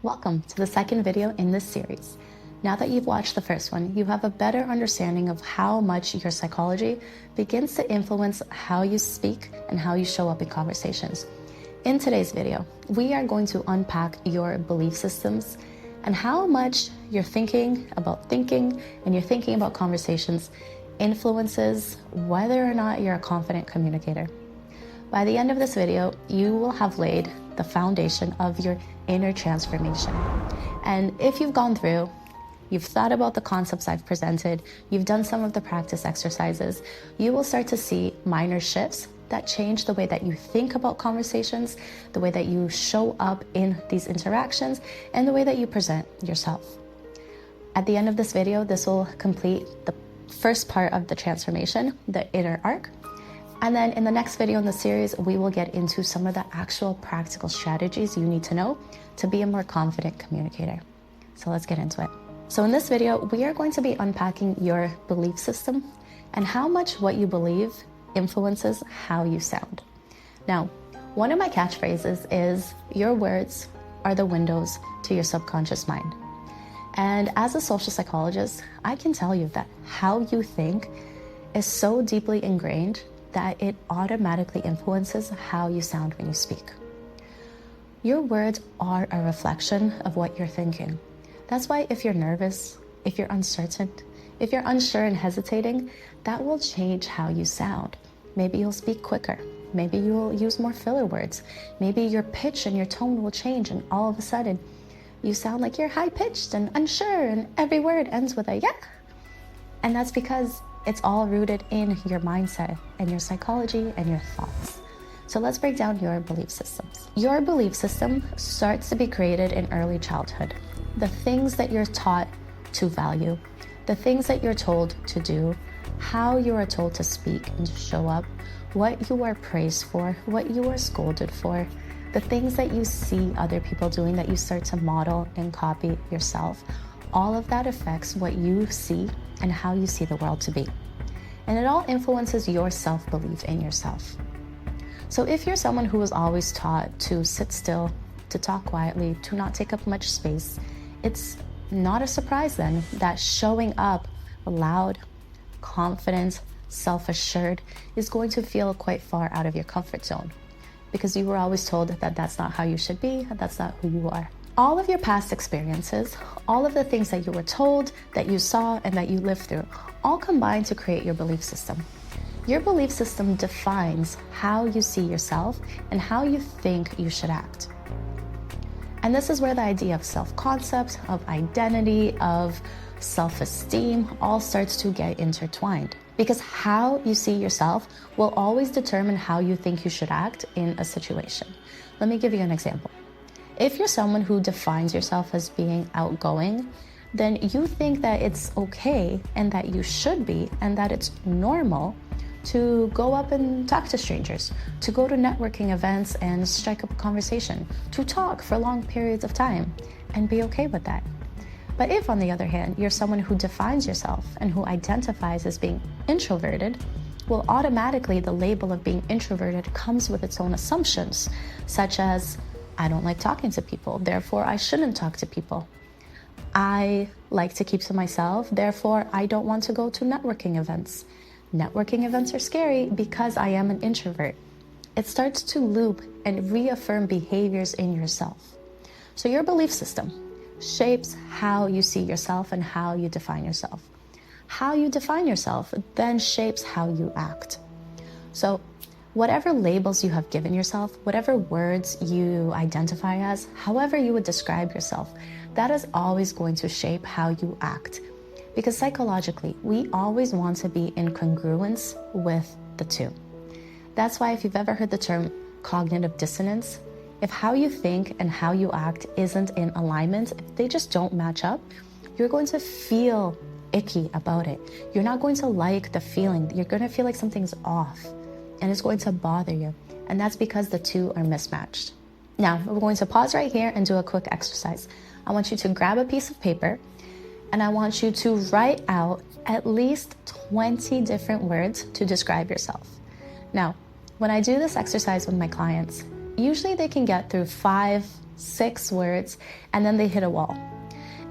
Welcome to the second video in this series. Now that you've watched the first one, you have a better understanding of how much your psychology begins to influence how you speak and how you show up in conversations. In today's video, we are going to unpack your belief systems and how much you're thinking and you're thinking about conversations influences whether or not you're a confident communicator. By the end of this video, you will have laid the foundation of your inner transformation. And if you've gone through, you've thought about the concepts I've presented, you've done some of the practice exercises, you will start to see minor shifts that change the way that you think about conversations, the way that you show up in these interactions, and the way that you present yourself. At the end of this video, this will complete the first part of the transformation, the inner arc. And then in the next video in the series, we will get into some of the actual practical strategies you need to know to be a more confident communicator. So let's get into it. So in this video, we are going to be unpacking your belief system and how much what you believe influences how you sound. Now, one of my catchphrases is, your words are the windows to your subconscious mind. And as a social psychologist, I can tell you that how you think is so deeply ingrained that it automatically influences how you sound when you speak. Your words are a reflection of what you're thinking. That's why if you're nervous, if you're uncertain, if you're unsure and hesitating, that will change how you sound. Maybe you'll speak quicker. Maybe you'll use more filler words. Maybe your pitch and your tone will change, and all of a sudden, you sound like you're high-pitched and unsure, and every word ends with a yeah. And that's because it's all rooted in your mindset and your psychology and your thoughts. So let's break down your belief systems. Your belief system starts to be created in early childhood. The things that you're taught to value, the things that you're told to do, how you are told to speak and to show up, what you are praised for, what you are scolded for, the things that you see other people doing that you start to model and copy yourself. All of that affects what you see and how you see the world to be. And it all influences your self-belief in yourself. So if you're someone who was always taught to sit still, to talk quietly, to not take up much space, it's not a surprise then that showing up loud, confident, self-assured is going to feel quite far out of your comfort zone, because you were always told that that's not how you should be, that's not who you are. All of your past experiences, all of the things that you were told, that you saw, and that you lived through, all combine to create your belief system. Your belief system defines how you see yourself and how you think you should act. And this is where the idea of self-concept, of identity, of self-esteem all starts to get intertwined. Because how you see yourself will always determine how you think you should act in a situation. Let me give you an example. If you're someone who defines yourself as being outgoing, then you think that it's okay and that you should be and that it's normal to go up and talk to strangers, to go to networking events and strike up a conversation, to talk for long periods of time and be okay with that. But if, on the other hand, you're someone who defines yourself and who identifies as being introverted, well, automatically the label of being introverted comes with its own assumptions, such as, I don't like talking to people, therefore I shouldn't talk to people. I like to keep to myself, therefore I don't want to go to networking events. Networking events are scary because I am an introvert. It starts to loop and reaffirm behaviors in yourself. So your belief system shapes how you see yourself and how you define yourself. How you define yourself then shapes how you act. So whatever labels you have given yourself, whatever words you identify as, however you would describe yourself, that is always going to shape how you act. Because psychologically, we always want to be in congruence with the two. That's why if you've ever heard the term cognitive dissonance, if how you think and how you act isn't in alignment, if they just don't match up, you're going to feel icky about it. You're not going to like the feeling. You're going to feel like something's off. And it's going to bother you. And that's because the two are mismatched. Now, we're going to pause right here and do a quick exercise. I want you to grab a piece of paper and I want you to write out at least 20 different words to describe yourself. Now, when I do this exercise with my clients, usually they can get through 5 6 words, and then they hit a wall.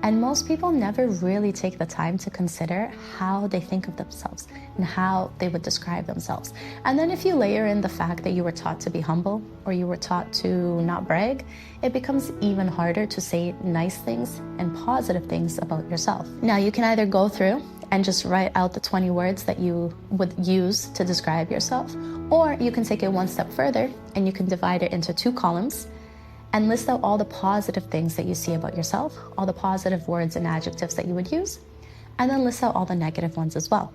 And most people never really take the time to consider how they think of themselves and how they would describe themselves. And then if you layer in the fact that you were taught to be humble or you were taught to not brag, it becomes even harder to say nice things and positive things about yourself. Now, you can either go through and just write out the 20 words that you would use to describe yourself, or you can take it one step further and you can divide it into 2 columns and list out all the positive things that you see about yourself, all the positive words and adjectives that you would use, and then list out all the negative ones as well.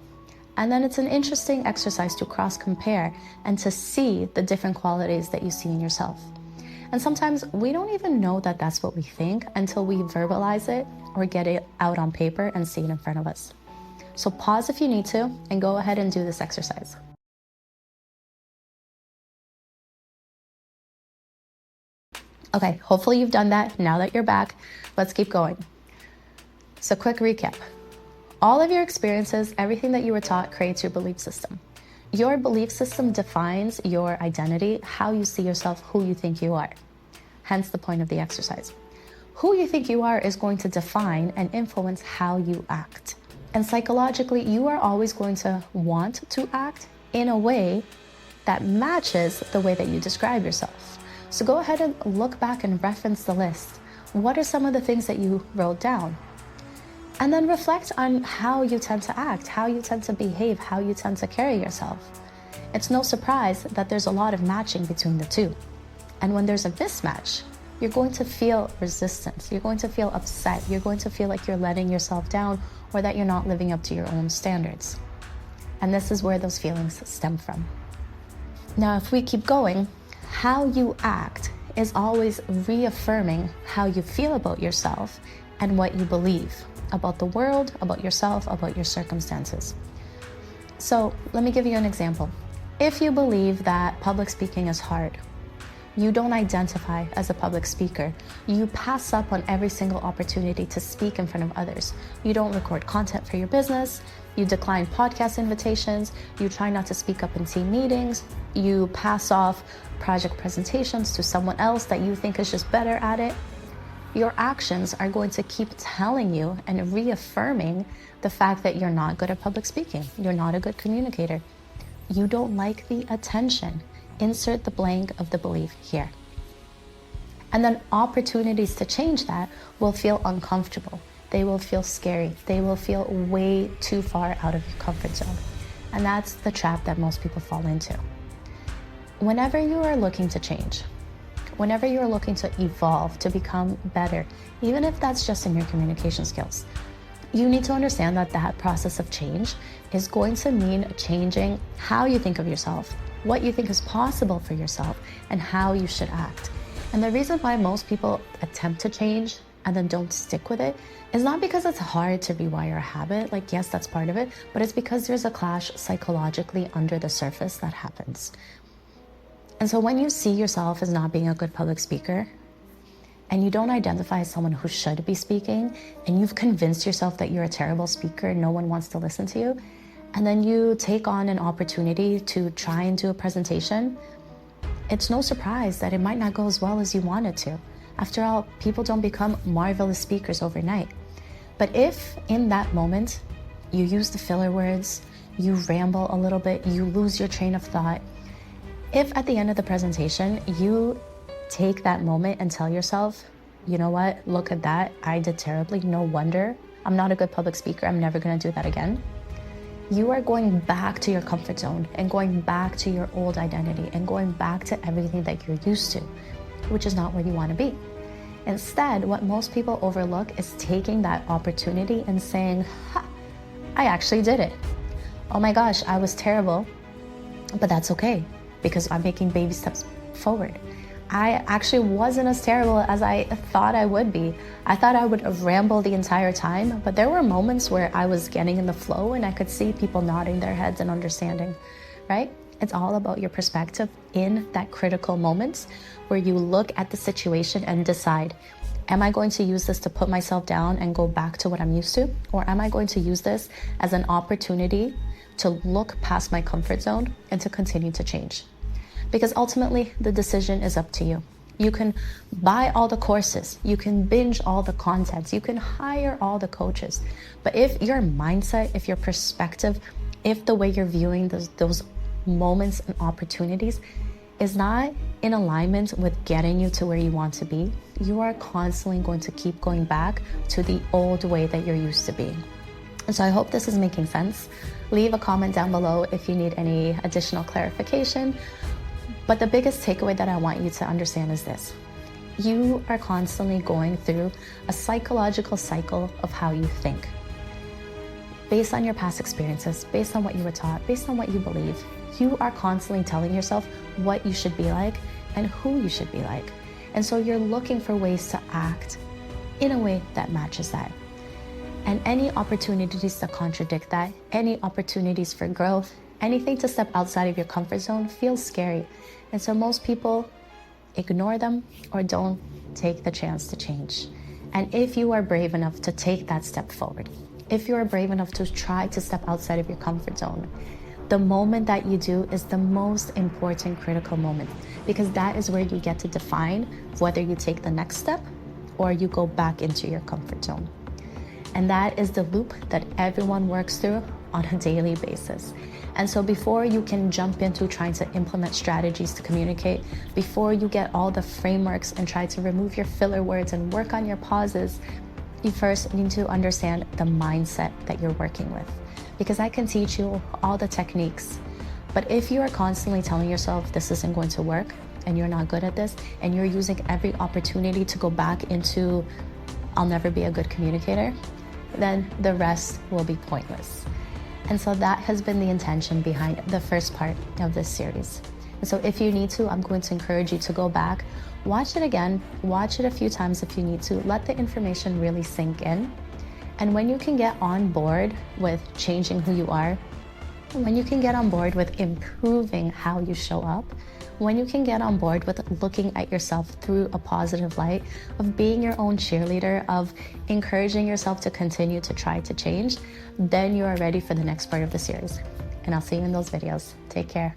And then it's an interesting exercise to cross-compare and to see the different qualities that you see in yourself. And sometimes we don't even know that that's what we think until we verbalize it or get it out on paper and see it in front of us. So pause if you need to and go ahead and do this exercise. Okay, hopefully you've done that. Now that you're back, let's keep going. So quick recap. All of your experiences, everything that you were taught creates your belief system. Your belief system defines your identity, how you see yourself, who you think you are. Hence the point of the exercise. Who you think you are is going to define and influence how you act. And psychologically, you are always going to want to act in a way that matches the way that you describe yourself. So go ahead and look back and reference the list. What are some of the things that you wrote down? And then reflect on how you tend to act, how you tend to behave, how you tend to carry yourself. It's no surprise that there's a lot of matching between the two. And when there's a mismatch, you're going to feel resistance. You're going to feel upset. You're going to feel like you're letting yourself down or that you're not living up to your own standards. And this is where those feelings stem from. Now, if we keep going, how you act is always reaffirming how you feel about yourself and what you believe about the world, about yourself, about your circumstances. So let me give you an example. If you believe that public speaking is hard, you don't identify as a public speaker, you pass up on every single opportunity to speak in front of others. You don't record content for your business, you decline podcast invitations, you try not to speak up in team meetings, you pass off project presentations to someone else that you think is just better at it. Your actions are going to keep telling you and reaffirming the fact that you're not good at public speaking. You're not a good communicator. You don't like the attention. Insert the blank of the belief here. And then opportunities to change that will feel uncomfortable. They will feel scary. They will feel way too far out of your comfort zone. And that's the trap that most people fall into. Whenever you are looking to change, whenever you're looking to evolve, to become better, even if that's just in your communication skills, you need to understand that that process of change is going to mean changing how you think of yourself, what you think is possible for yourself, and how you should act. And the reason why most people attempt to change and then don't stick with it is not because it's hard to rewire a habit. Like, yes, that's part of it, but it's because there's a clash psychologically under the surface that happens. And so when you see yourself as not being a good public speaker, and you don't identify as someone who should be speaking, and you've convinced yourself that you're a terrible speaker and no one wants to listen to you, and then you take on an opportunity to try and do a presentation, it's no surprise that it might not go as well as you want it to. After all, people don't become marvelous speakers overnight. But if in that moment you use the filler words, you ramble a little bit, you lose your train of thought, if at the end of the presentation you take that moment and tell yourself, you know what, look at that, I did terribly, no wonder, I'm not a good public speaker, I'm never gonna do that again. You are going back to your comfort zone and going back to your old identity and going back to everything that you're used to, which is not where you wanna be. Instead, what most people overlook is taking that opportunity and saying, ha, I actually did it. Oh my gosh, I was terrible, but that's okay because I'm making baby steps forward. I actually wasn't as terrible as I thought I would be. I thought I would ramble the entire time, but there were moments where I was getting in the flow and I could see people nodding their heads and understanding, right? It's all about your perspective in that critical moments where you look at the situation and decide, am I going to use this to put myself down and go back to what I'm used to? Or am I going to use this as an opportunity to look past my comfort zone and to continue to change? Because ultimately, the decision is up to you. You can buy all the courses, you can binge all the contents, you can hire all the coaches. But if your mindset, if your perspective, if the way you're viewing those moments and opportunities is not in alignment with getting you to where you want to be, you are constantly going to keep going back to the old way that you're used to being. And so I hope this is making sense. Leave a comment down below if you need any additional clarification. But the biggest takeaway that I want you to understand is this. You are constantly going through a psychological cycle of how you think. Based on your past experiences, based on what you were taught, based on what you believe, you are constantly telling yourself what you should be like and who you should be like. And so you're looking for ways to act in a way that matches that. And any opportunities to contradict that, any opportunities for growth, anything to step outside of your comfort zone feels scary. And so most people ignore them or don't take the chance to change. And if you are brave enough to take that step forward, if you are brave enough to try to step outside of your comfort zone, the moment that you do is the most important critical moment, because that is where you get to define whether you take the next step or you go back into your comfort zone. And that is the loop that everyone works through on a daily basis. And so before you can jump into trying to implement strategies to communicate, before you get all the frameworks and try to remove your filler words and work on your pauses, you first need to understand the mindset that you're working with. Because I can teach you all the techniques, but if you are constantly telling yourself this isn't going to work and you're not good at this, and you're using every opportunity to go back into I'll never be a good communicator, then the rest will be pointless. And so that has been the intention behind the first part of this series. And so if you need to, I'm going to encourage you to go back, watch it again, watch it a few times if you need to, let the information really sink in. And when you can get on board with changing who you are, when you can get on board with improving how you show up, when you can get on board with looking at yourself through a positive light, of being your own cheerleader, of encouraging yourself to continue to try to change, then you are ready for the next part of the series. And I'll see you in those videos. Take care.